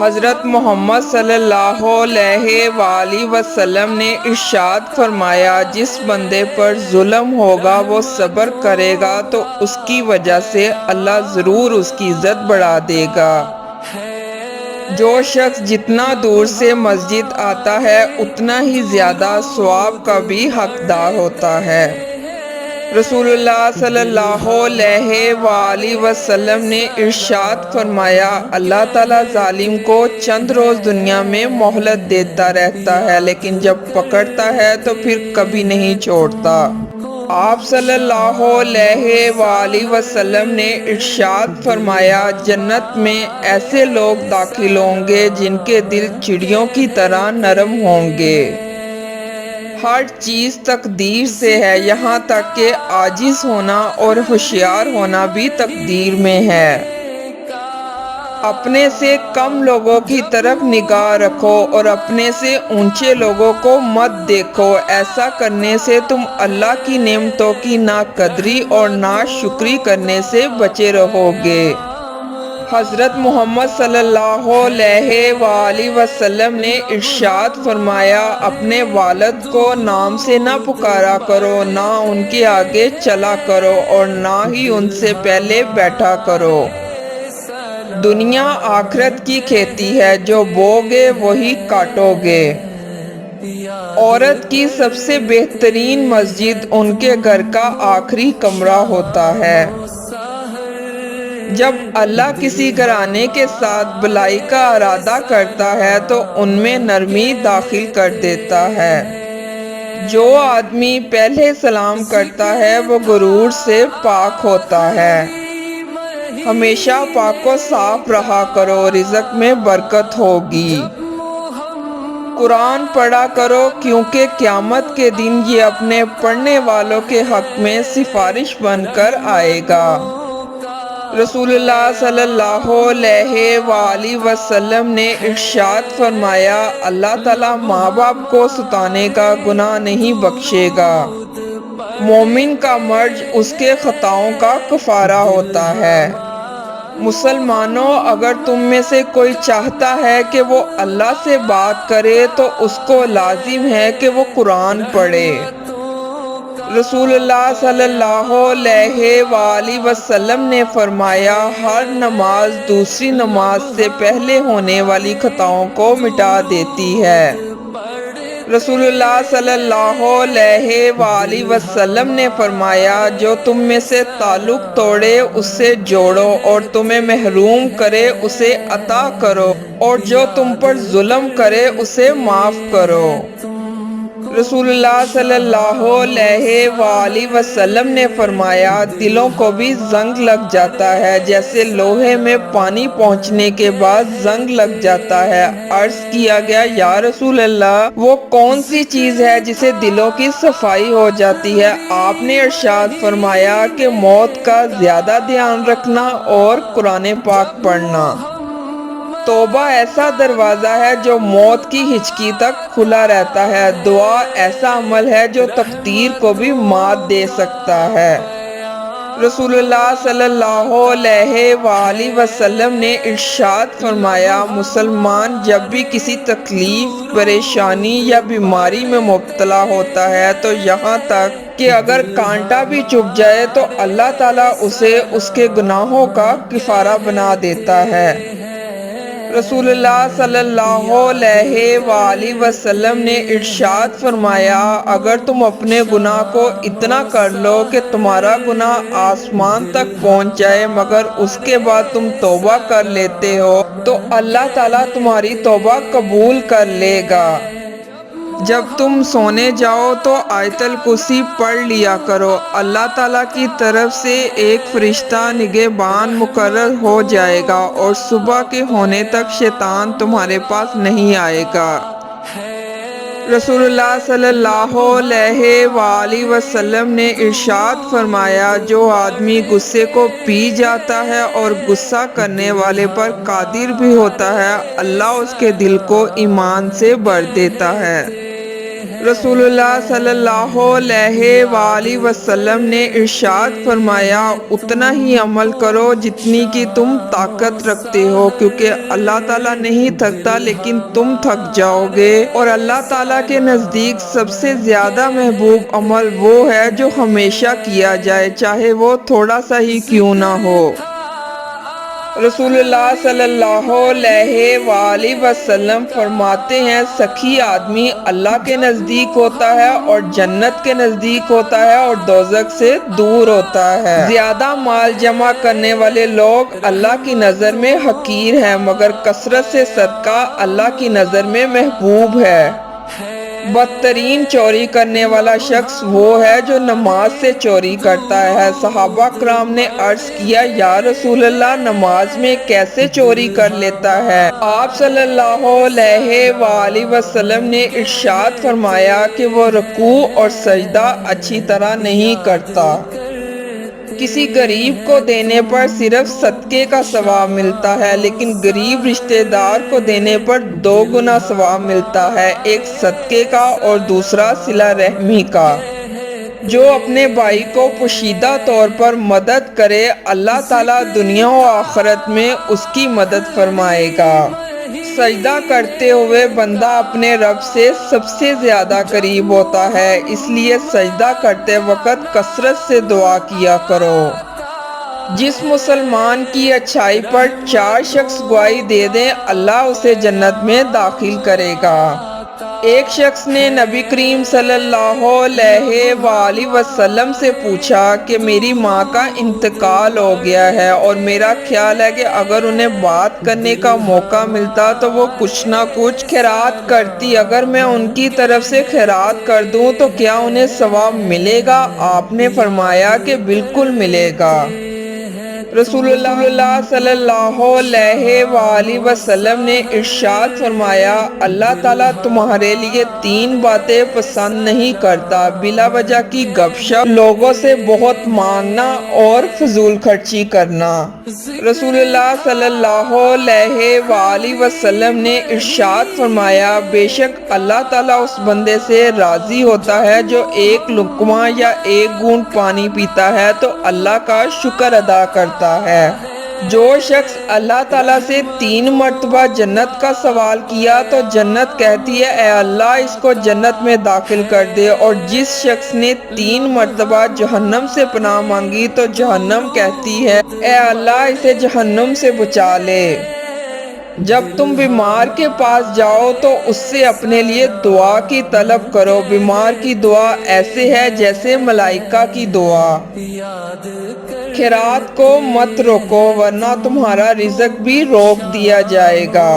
حضرت محمد صلی اللہ علیہ وآلہ وسلم نے ارشاد فرمایا، جس بندے پر ظلم ہوگا وہ صبر کرے گا تو اس کی وجہ سے اللہ ضرور اس کی عزت بڑھا دے گا۔ جو شخص جتنا دور سے مسجد آتا ہے اتنا ہی زیادہ ثواب کا بھی حقدار ہوتا ہے۔ رسول اللہ صلی اللہ علیہ وآلہ وسلم نے ارشاد فرمایا، اللہ تعالیٰ ظالم کو چند روز دنیا میں مہلت دیتا رہتا ہے لیکن جب پکڑتا ہے تو پھر کبھی نہیں چھوڑتا۔ آپ صلی اللہ علیہ وآلہ وسلم نے ارشاد فرمایا، جنت میں ایسے لوگ داخل ہوں گے جن کے دل چڑیوں کی طرح نرم ہوں گے۔ ہر چیز تقدیر سے ہے، یہاں تک کہ عاجز ہونا اور ہوشیار ہونا بھی تقدیر میں ہے۔ اپنے سے کم لوگوں کی طرف نگاہ رکھو اور اپنے سے اونچے لوگوں کو مت دیکھو، ایسا کرنے سے تم اللہ کی نعمتوں کی ناقدری اور ناشکری کرنے سے بچے رہو گے۔ حضرت محمد صلی اللہ علیہ وآلہ وسلم نے ارشاد فرمایا، اپنے والد کو نام سے نہ پکارا کرو، نہ ان کے آگے چلا کرو اور نہ ہی ان سے پہلے بیٹھا کرو۔ دنیا آخرت کی کھیتی ہے، جو بوگے وہی کاٹو گے۔ عورت کی سب سے بہترین مسجد ان کے گھر کا آخری کمرہ ہوتا ہے۔ جب اللہ کسی گھرانے کے ساتھ بھلائی کا ارادہ کرتا ہے تو ان میں نرمی داخل کر دیتا ہے۔ جو آدمی پہلے سلام کرتا ہے وہ غرور سے پاک ہوتا ہے۔ ہمیشہ پاک و صاف رہا کرو، رزق میں برکت ہوگی۔ قرآن پڑھا کرو کیونکہ قیامت کے دن یہ اپنے پڑھنے والوں کے حق میں سفارش بن کر آئے گا۔ رسول اللہ صلی اللہ علیہ وآلہ وسلم نے ارشاد فرمایا، اللہ تعالیٰ ماں باپ کو ستانے کا گناہ نہیں بخشے گا۔ مومن کا مرج اس کے خطاؤں کا کفارہ ہوتا ہے۔ مسلمانوں، اگر تم میں سے کوئی چاہتا ہے کہ وہ اللہ سے بات کرے تو اس کو لازم ہے کہ وہ قرآن پڑھے۔ رسول اللہ صلی اللہ علیہ وآلہ وسلم نے فرمایا، ہر نماز دوسری نماز سے پہلے ہونے والی خطاؤں کو مٹا دیتی ہے۔ رسول اللہ صلی اللہ علیہ وآلہ وسلم نے فرمایا، جو تم میں سے تعلق توڑے اس سے جوڑو اور تمہیں محروم کرے اسے عطا کرو، اور جو تم پر ظلم کرے اسے معاف کرو۔ رسول اللہ صلی اللہ علیہ وآلہ وسلم نے فرمایا، دلوں کو بھی زنگ لگ جاتا ہے جیسے لوہے میں پانی پہنچنے کے بعد زنگ لگ جاتا ہے۔ عرض کیا گیا، یا رسول اللہ، وہ کون سی چیز ہے جسے دلوں کی صفائی ہو جاتی ہے؟ آپ نے ارشاد فرمایا کہ موت کا زیادہ دھیان رکھنا اور قرآن پاک پڑھنا۔ توبہ ایسا دروازہ ہے جو موت کی ہچکی تک کھلا رہتا ہے۔ دعا ایسا عمل ہے جو تقدیر کو بھی مات دے سکتا ہے۔ رسول اللہ صلی اللہ علیہ وآلہ وسلم نے ارشاد فرمایا، مسلمان جب بھی کسی تکلیف، پریشانی یا بیماری میں مبتلا ہوتا ہے تو یہاں تک کہ اگر کانٹا بھی چبھ جائے تو اللہ تعالیٰ اسے اس کے گناہوں کا کفارہ بنا دیتا ہے۔ رسول اللہ صلی اللہ علیہ وآلہ وسلم نے ارشاد فرمایا، اگر تم اپنے گناہ کو اتنا کر لو کہ تمہارا گناہ آسمان تک پہنچ جائے مگر اس کے بعد تم توبہ کر لیتے ہو تو اللہ تعالیٰ تمہاری توبہ قبول کر لے گا۔ جب تم سونے جاؤ تو آیت الکرسی پڑھ لیا کرو، اللہ تعالیٰ کی طرف سے ایک فرشتہ نگہبان مقرر ہو جائے گا اور صبح کے ہونے تک شیطان تمہارے پاس نہیں آئے گا۔ رسول اللہ صلی اللہ علیہ وآلہ وسلم نے ارشاد فرمایا، جو آدمی غصے کو پی جاتا ہے اور غصہ کرنے والے پر قادر بھی ہوتا ہے، اللہ اس کے دل کو ایمان سے بھر دیتا ہے۔ رسول اللہ صلی اللہ علیہ وآلہ وسلم نے ارشاد فرمایا، اتنا ہی عمل کرو جتنی کی تم طاقت رکھتے ہو، کیونکہ اللہ تعالیٰ نہیں تھکتا لیکن تم تھک جاؤ گے۔ اور اللہ تعالیٰ کے نزدیک سب سے زیادہ محبوب عمل وہ ہے جو ہمیشہ کیا جائے، چاہے وہ تھوڑا سا ہی کیوں نہ ہو۔ رسول اللہ صلی اللہ علیہ وآلہ وسلم فرماتے ہیں، سخی آدمی اللہ کے نزدیک ہوتا ہے اور جنت کے نزدیک ہوتا ہے اور دوزخ سے دور ہوتا ہے۔ زیادہ مال جمع کرنے والے لوگ اللہ کی نظر میں حقیر ہیں، مگر کثرت سے صدقہ اللہ کی نظر میں محبوب ہے۔ بدترین چوری کرنے والا شخص وہ ہے جو نماز سے چوری کرتا ہے۔ صحابہ کرام نے عرض کیا، یا رسول اللہ، نماز میں کیسے چوری کر لیتا ہے؟ آپ صلی اللہ علیہ وآلہ وسلم نے ارشاد فرمایا کہ وہ رکوع اور سجدہ اچھی طرح نہیں کرتا۔ کسی غریب کو دینے پر صرف صدقے کا ثواب ملتا ہے، لیکن غریب رشتہ دار کو دینے پر 2 گنا ثواب ملتا ہے، ایک صدقے کا اور دوسرا صلہ رحمی کا۔ جو اپنے بھائی کو پوشیدہ طور پر مدد کرے، اللہ تعالیٰ دنیا و آخرت میں اس کی مدد فرمائے گا۔ سجدہ کرتے ہوئے بندہ اپنے رب سے سب سے زیادہ قریب ہوتا ہے، اس لیے سجدہ کرتے وقت کثرت سے دعا کیا کرو۔ جس مسلمان کی اچھائی پر 4 شخص گواہی دے دیں، اللہ اسے جنت میں داخل کرے گا۔ ایک شخص نے نبی کریم صلی اللہ علیہ وآلہ وسلم سے پوچھا کہ میری ماں کا انتقال ہو گیا ہے اور میرا خیال ہے کہ اگر انہیں بات کرنے کا موقع ملتا تو وہ کچھ نہ کچھ خیرات کرتی، اگر میں ان کی طرف سے خیرات کر دوں تو کیا انہیں ثواب ملے گا؟ آپ نے فرمایا کہ بالکل ملے گا۔ رسول اللہ صلی اللہ علیہ وآلہ وسلم نے ارشاد فرمایا، اللہ تعالیٰ تمہارے لیے 3 باتیں پسند نہیں کرتا، بلا وجہ کی گپ شپ، لوگوں سے بہت مانگنا اور فضول خرچی کرنا۔ رسول اللہ صلی اللہ علیہ وآلہ وسلم نے ارشاد فرمایا، بے شک اللہ تعالیٰ اس بندے سے راضی ہوتا ہے جو 1 لقمہ یا 1 گھونٹ پانی پیتا ہے تو اللہ کا شکر ادا کرتا ہے۔ جو شخص اللہ تعالیٰ سے 3 مرتبہ جنت کا سوال کیا تو جنت کہتی ہے، اے اللہ اس کو جنت میں داخل کر دے، اور جس شخص نے 3 مرتبہ جہنم سے پناہ مانگی تو جہنم کہتی ہے، اے اللہ اسے جہنم سے بچا لے۔ جب تم بیمار کے پاس جاؤ تو اس سے اپنے لیے دعا کی طلب کرو، بیمار کی دعا ایسے ہے جیسے ملائکہ کی دعا۔ خیرات کو مت روکو ورنہ تمہارا رزق بھی روک دیا جائے گا۔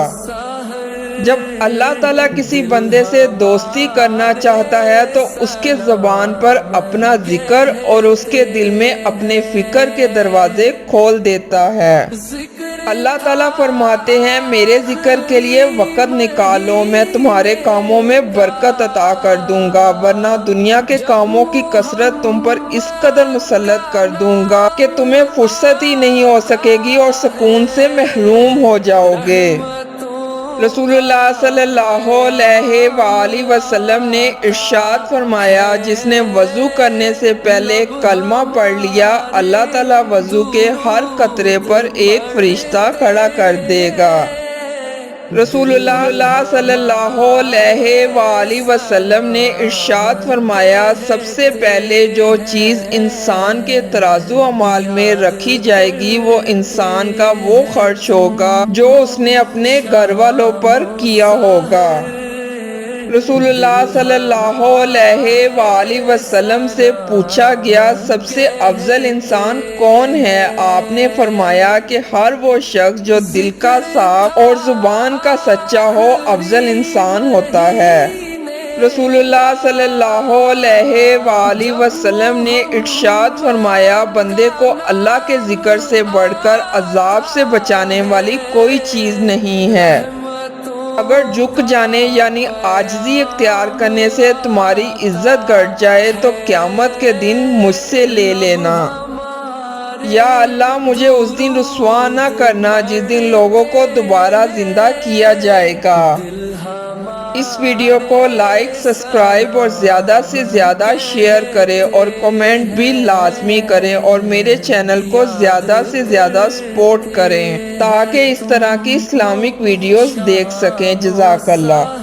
جب اللہ تعالیٰ کسی بندے سے دوستی کرنا چاہتا ہے تو اس کے زبان پر اپنا ذکر اور اس کے دل میں اپنے فکر کے دروازے کھول دیتا ہے۔ اللہ تعالیٰ فرماتے ہیں، میرے ذکر کے لیے وقت نکالو، میں تمہارے کاموں میں برکت عطا کر دوں گا، ورنہ دنیا کے کاموں کی کثرت تم پر اس قدر مسلط کر دوں گا کہ تمہیں فرصت ہی نہیں ہو سکے گی اور سکون سے محروم ہو جاؤ گے۔ رسول اللہ صلی اللہ علیہ وآلہ وسلم نے ارشاد فرمایا، جس نے وضو کرنے سے پہلے کلمہ پڑھ لیا، اللہ تعالیٰ وضو کے ہر قطرے پر ایک فرشتہ کھڑا کر دے گا۔ رسول اللہ صلی اللہ علیہ وآلہ وسلم نے ارشاد فرمایا، سب سے پہلے جو چیز انسان کے ترازو اعمال میں رکھی جائے گی وہ انسان کا وہ خرچ ہوگا جو اس نے اپنے گھر والوں پر کیا ہوگا۔ رسول اللہ صلی اللہ علیہ وآلہ وسلم سے پوچھا گیا، سب سے افضل انسان کون ہے؟ آپ نے فرمایا کہ ہر وہ شخص جو دل کا صاف اور زبان کا سچا ہو افضل انسان ہوتا ہے۔ رسول اللہ صلی اللہ علیہ وآلہ وسلم نے ارشاد فرمایا، بندے کو اللہ کے ذکر سے بڑھ کر عذاب سے بچانے والی کوئی چیز نہیں ہے۔ اگر جھک جانے یعنی عاجزی اختیار کرنے سے تمہاری عزت گھٹ جائے تو قیامت کے دن مجھ سے لے لینا۔ یا اللہ مجھے اس دن رسوا نہ کرنا جس دن لوگوں کو دوبارہ زندہ کیا جائے گا۔ اس ویڈیو کو لائک، سبسکرائب اور زیادہ سے زیادہ شیئر کریں اور کمنٹ بھی لازمی کریں اور میرے چینل کو زیادہ سے زیادہ سپورٹ کریں تاکہ اس طرح کی اسلامک ویڈیوز دیکھ سکیں۔ جزاک اللہ۔